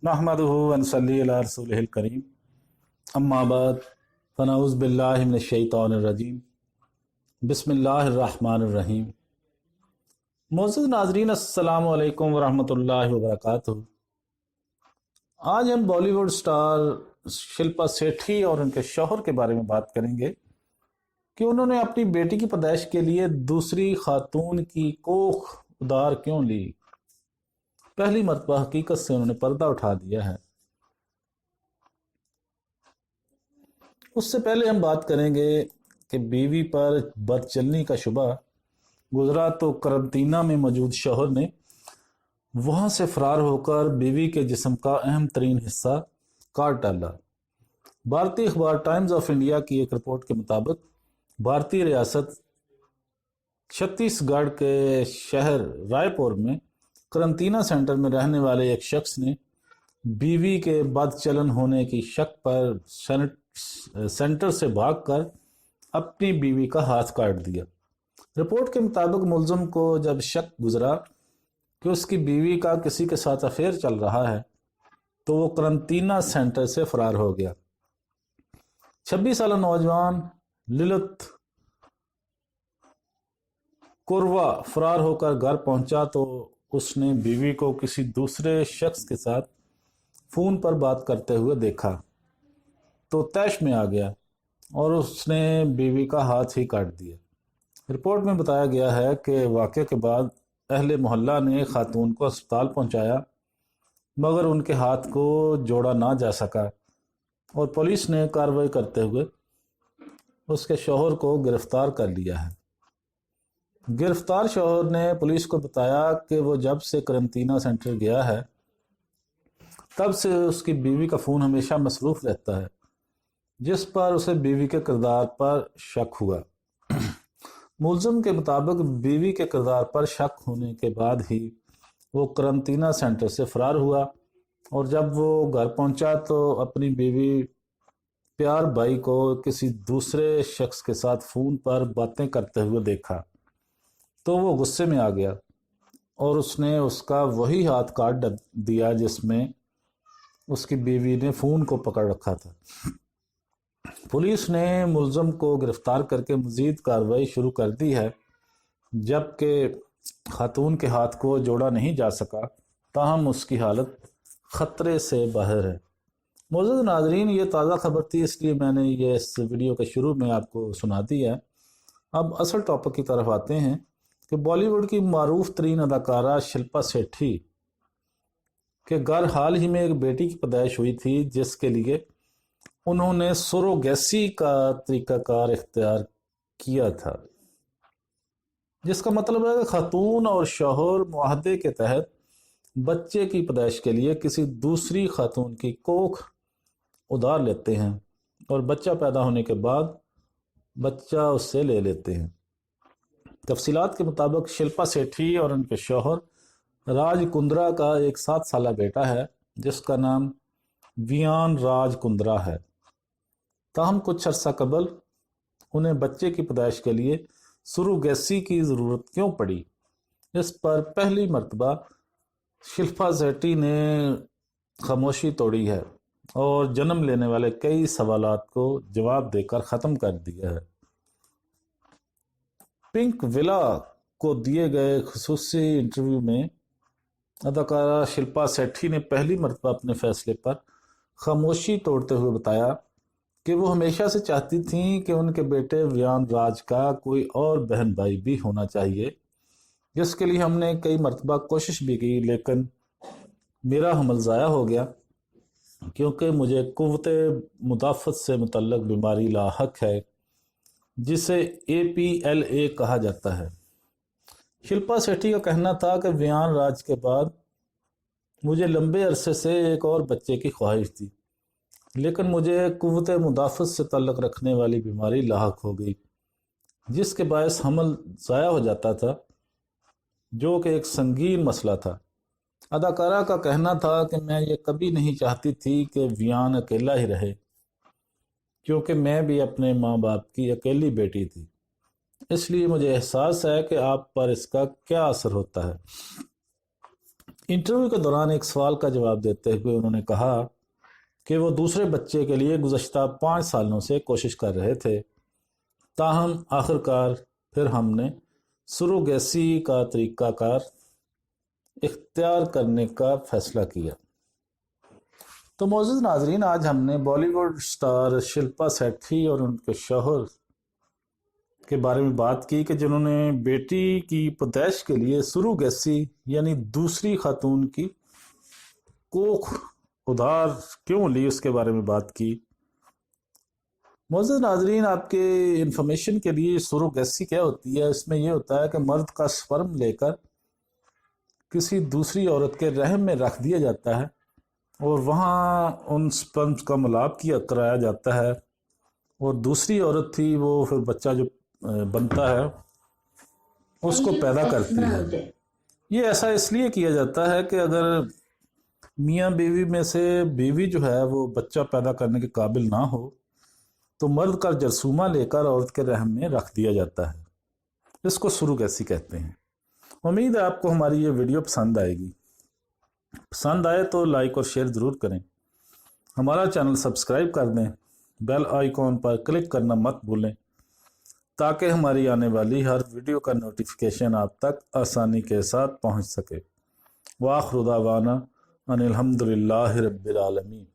नहमदुहु व नसल्ली अला रसूलिहिल करीम अम्मा बाद फनऊज़ु बिल्लाहि मिनश शैतानिर रजीम बिस्मिल्लाहिर रहमानिर रहीम। मोअज़्ज़िज़ नाज़रीन, अस्सलामु अलैकुम व रहमतुल्लाहि व बरकातुहू। आज हम बॉलीवुड स्टार शिल्पा शेट्टी और उनके शौहर के बारे में बात करेंगे कि उन्होंने अपनी बेटी की पैदाइश के लिए दूसरी खातून की कोख उधार क्यों ली। पहली मर्तबा हकीकत से उन्होंने पर्दा उठा दिया है। उससे पहले हम बात करेंगे कि बीवी पर बदचलनी का शुबा गुजरा तो करंतना में मौजूद शौहर ने वहां से फरार होकर बीवी के जिस्म का अहम तरीन हिस्सा काट डाला। भारतीय अखबार टाइम्स ऑफ इंडिया की एक रिपोर्ट के मुताबिक भारतीय रियासत छत्तीसगढ़ के शहर रायपुर में करंतना सेंटर में रहने वाले एक शख्स ने बीवी के बदचलन होने की शक पर सेंटर से भागकर अपनी बीवी का हाथ काट दिया। रिपोर्ट के मुताबिक मुलजिम को जब शक गुजरा कि उसकी बीवी का किसी के साथ अफेयर चल रहा है तो वो करंतना सेंटर से फरार हो गया। 26 साल नौजवान लिलित कुरवा फरार होकर घर पहुंचा तो उसने बीवी को किसी दूसरे शख्स के साथ फोन पर बात करते हुए देखा तो तैश में आ गया और उसने बीवी का हाथ ही काट दिया। रिपोर्ट में बताया गया है कि वाक़े के बाद अहले मोहल्ला ने खातून को अस्पताल पहुंचाया मगर उनके हाथ को जोड़ा ना जा सका और पुलिस ने कार्रवाई करते हुए उसके शौहर को गिरफ्तार कर लिया है। गिरफ्तार शौहर ने पुलिस को बताया कि वो जब से करंतना सेंटर गया है तब से उसकी बीवी का फ़ोन हमेशा मसरूफ़ रहता है, जिस पर उसे बीवी के किरदार पर शक हुआ। मुलजिम के मुताबिक बीवी के किरदार पर शक होने के बाद ही वो करंतना सेंटर से फरार हुआ और जब वो घर पहुंचा तो अपनी बीवी प्यार भाई को किसी दूसरे शख्स के साथ फ़ोन पर बातें करते हुए देखा तो वो गुस्से में आ गया और उसने उसका वही हाथ काट दिया जिसमें उसकी बीवी ने फ़ोन को पकड़ रखा था। पुलिस ने मुलज़िम को गिरफ्तार करके मज़ीद कार्रवाई शुरू कर दी है, जबकि खातून के हाथ को जोड़ा नहीं जा सका ताहम उसकी हालत ख़तरे से बाहर है। मौजूद नाज़रीन, ये ताज़ा खबर थी इसलिए मैंने ये इस वीडियो के शुरू में आपको सुना दी है। अब असल टॉपिक की तरफ आते हैं कि बॉलीवुड की मारूफ तरीन अदाकारा शिल्पा शेट्टी के घर हाल ही में एक बेटी की पैदाइश हुई थी जिसके लिए उन्होंने सरोगेसी का तरीकाकार इख्तियार किया था, जिसका मतलब है कि खातून और शौहर मुआहदे के तहत बच्चे की पैदाइश के लिए किसी दूसरी खातून की कोख उधार लेते हैं और बच्चा पैदा होने के बाद बच्चा उससे ले लेते हैं। तफसीलात के मुताबिक शिल्पा शेट्टी और उनके शौहर राज कुंद्रा का एक 7 साल बेटा है जिसका नाम वियान राज कुंद्रा है। ताहम कुछ अर्सा कबल उन्हें बच्चे की पैदाइश के लिए सरोगेसी की ज़रूरत क्यों पड़ी, इस पर पहली मर्तबा शिल्पा शेट्टी ने खामोशी तोड़ी है और जन्म लेने वाले कई सवालात को जवाब देकर ख़त्म कर दिया है। पिंक विला को दिए गए खुसूसी इंटरव्यू में अदाकारा शिल्पा शेट्टी ने पहली मर्तबा अपने फैसले पर खामोशी तोड़ते हुए बताया कि वो हमेशा से चाहती थीं कि उनके बेटे वियान राज का कोई और बहन भाई भी होना चाहिए, जिसके लिए हमने कई मर्तबा कोशिश भी की लेकिन मेरा हमल ज़ाया हो गया क्योंकि मुझे कुव्वत मुदाफ़त से मुतल्लक बीमारी लाहक है जिसे APLA कहा जाता है। शिल्पा शेट्टी का कहना था कि वियान राज के बाद मुझे लंबे अरसे से एक और बच्चे की ख्वाहिश थी लेकिन मुझे कुव्वत मुदाफ़त से तल्लक रखने वाली बीमारी लाहक हो गई जिसके बायस हमल ज़ाया हो जाता था, जो कि एक संगीन मसला था। अदाकारा का कहना था कि मैं ये कभी नहीं चाहती थी कि वियान अकेला ही रहे क्योंकि मैं भी अपने माँ बाप की अकेली बेटी थी, इसलिए मुझे एहसास है कि आप पर इसका क्या असर होता है। इंटरव्यू के दौरान एक सवाल का जवाब देते हुए उन्होंने कहा कि वो दूसरे बच्चे के लिए गुज़श्ता 5 सालों से कोशिश कर रहे थे, ताहम आखिरकार फिर हमने सुरोगेसी का तरीक़ाकार इख्तियार करने का फ़ैसला किया। तो मोअज़्ज़िज़ नाज़रीन, आज हमने बॉलीवुड स्टार शिल्पा शेट्टी और उनके शौहर के बारे में बात की कि जिन्होंने बेटी की पैदाइश के लिए सुरोगेसी यानी दूसरी खातून की कोख उधार क्यों ली, उसके बारे में बात की। मोअज़्ज़िज़ नाज़रीन, आपके इंफॉर्मेशन के लिए सुरोगेसी क्या होती है, इसमें यह होता है कि मर्द का स्पर्म लेकर किसी दूसरी औरत के रहम में रख दिया जाता है और वहाँ उन स्पर्म्स का मिलाप कराया जाता है और दूसरी औरत थी वो फिर बच्चा जो बनता है उसको पैदा करती है। ये ऐसा इसलिए किया जाता है कि अगर मियाँ बीवी में से बीवी जो है वो बच्चा पैदा करने के काबिल ना हो तो मर्द का जरसूमा लेकर औरत के रहम में रख दिया जाता है। इसको सुरोगेसी कहते हैं। उम्मीद है आपको हमारी ये वीडियो पसंद आएगी। पसंद आए तो लाइक और शेयर ज़रूर करें, हमारा चैनल सब्सक्राइब कर दें, बेल आइकॉन पर क्लिक करना मत भूलें ताकि हमारी आने वाली हर वीडियो का नोटिफिकेशन आप तक आसानी के साथ पहुंच सके। वाखिरु दावाना अनिल हम्दुलिल्लाहि रब्बिल आलमीन।